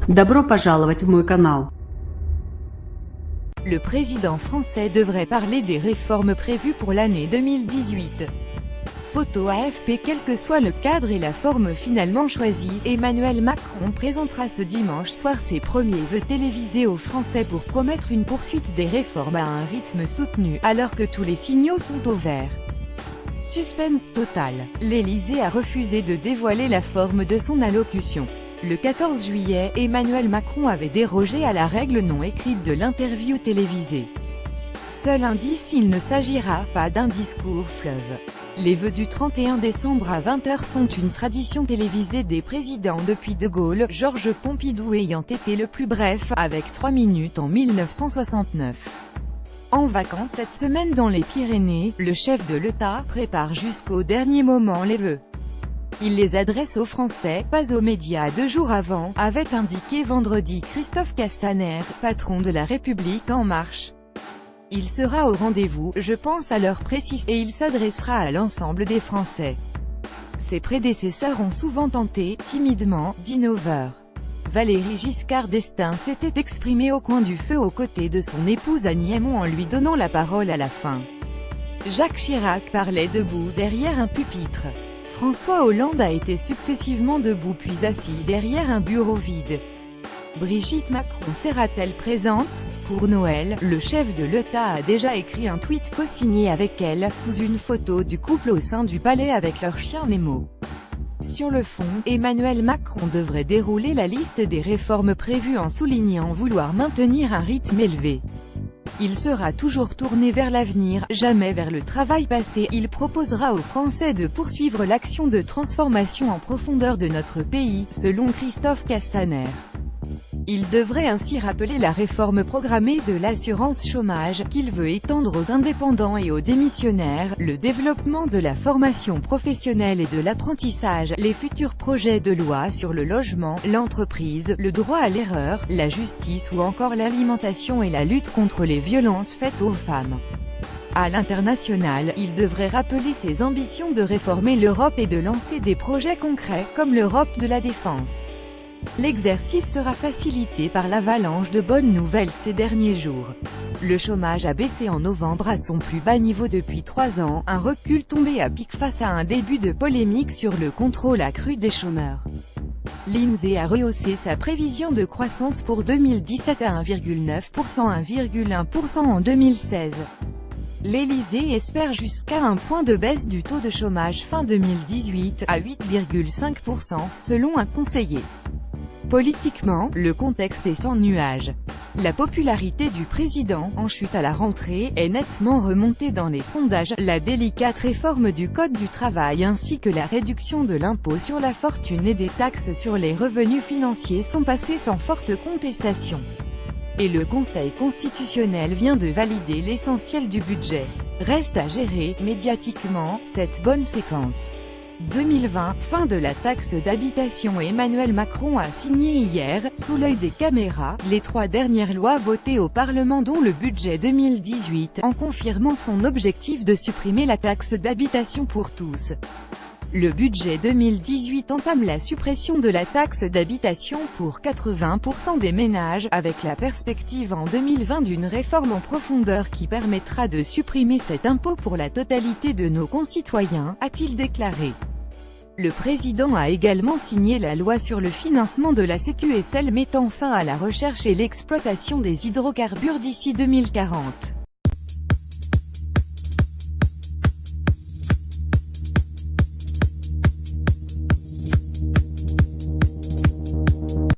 Добро пожаловать в мой канал. Le président français devrait parler des réformes prévues pour l'année 2018. Photo AFP. Quel que soit le cadre et la forme finalement choisie, Emmanuel Macron présentera ce dimanche soir ses premiers vœux télévisés aux Français pour promettre une poursuite des réformes à un rythme soutenu, alors que tous les signaux sont au vert. Suspense total. L'Élysée a refusé de dévoiler la forme de son allocution. Le 14 juillet, Emmanuel Macron avait dérogé à la règle non écrite de l'interview télévisée. Seul indice, il ne s'agira pas d'un discours fleuve. Les vœux du 31 décembre à 20 h sont une tradition télévisée des présidents depuis De Gaulle, Georges Pompidou ayant été le plus bref, avec 3 minutes en 1969. En vacances cette semaine dans les Pyrénées, le chef de l'État prépare jusqu'au dernier moment les vœux. Il les adresse aux Français, pas aux médias 2 jours avant, avait indiqué vendredi Christophe Castaner, patron de La République En Marche. Il sera au rendez-vous, je pense à l'heure précise, et il s'adressera à l'ensemble des Français. Ses prédécesseurs ont souvent tenté, timidement, d'innover. Valéry Giscard d'Estaing s'était exprimé au coin du feu aux côtés de son épouse Annie Ernaux en lui donnant la parole à la fin. Jacques Chirac parlait debout derrière un pupitre. François Hollande a été successivement debout puis assis derrière un bureau vide. Brigitte Macron sera-t-elle présente? Pour Noël, le chef de l'État a déjà écrit un tweet co-signé avec elle, sous une photo du couple au sein du palais avec leur chien Nemo. Sur le fond, Emmanuel Macron devrait dérouler la liste des réformes prévues en soulignant vouloir maintenir un rythme élevé. Il sera toujours tourné vers l'avenir, jamais vers le travail passé. Il proposera aux Français de poursuivre l'action de transformation en profondeur de notre pays, selon Christophe Castaner. Il devrait ainsi rappeler la réforme programmée de l'assurance chômage, qu'il veut étendre aux indépendants et aux démissionnaires, le développement de la formation professionnelle et de l'apprentissage, les futurs projets de loi sur le logement, l'entreprise, le droit à l'erreur, la justice ou encore l'alimentation et la lutte contre les violences faites aux femmes. À l'international, il devrait rappeler ses ambitions de réformer l'Europe et de lancer des projets concrets, comme l'Europe de la défense. L'exercice sera facilité par l'avalanche de bonnes nouvelles ces derniers jours. Le chômage a baissé en novembre à son plus bas niveau depuis 3 ans, un recul tombé à pic face à un début de polémique sur le contrôle accru des chômeurs. L'INSEE a rehaussé sa prévision de croissance pour 2017 à 1,9%, 1,1% en 2016. L'Élysée espère jusqu'à un point de baisse du taux de chômage fin 2018, à 8,5%, selon un conseiller. Politiquement, le contexte est sans nuage. La popularité du président, en chute à la rentrée, est nettement remontée dans les sondages. La délicate réforme du Code du travail ainsi que la réduction de l'impôt sur la fortune et des taxes sur les revenus financiers sont passées sans forte contestation. Et le Conseil constitutionnel vient de valider l'essentiel du budget. Reste à gérer, médiatiquement, cette bonne séquence. 2020, fin de la taxe d'habitation. Emmanuel Macron a signé hier, sous l'œil des caméras, les 3 dernières lois votées au Parlement dont le budget 2018, en confirmant son objectif de supprimer la taxe d'habitation pour tous. Le budget 2018 entame la suppression de la taxe d'habitation pour 80% des ménages, avec la perspective en 2020 d'une réforme en profondeur qui permettra de supprimer cet impôt pour la totalité de nos concitoyens, a-t-il déclaré. Le président a également signé la loi sur le financement de la Sécu et celle mettant fin à la recherche et l'exploitation des hydrocarbures d'ici 2040.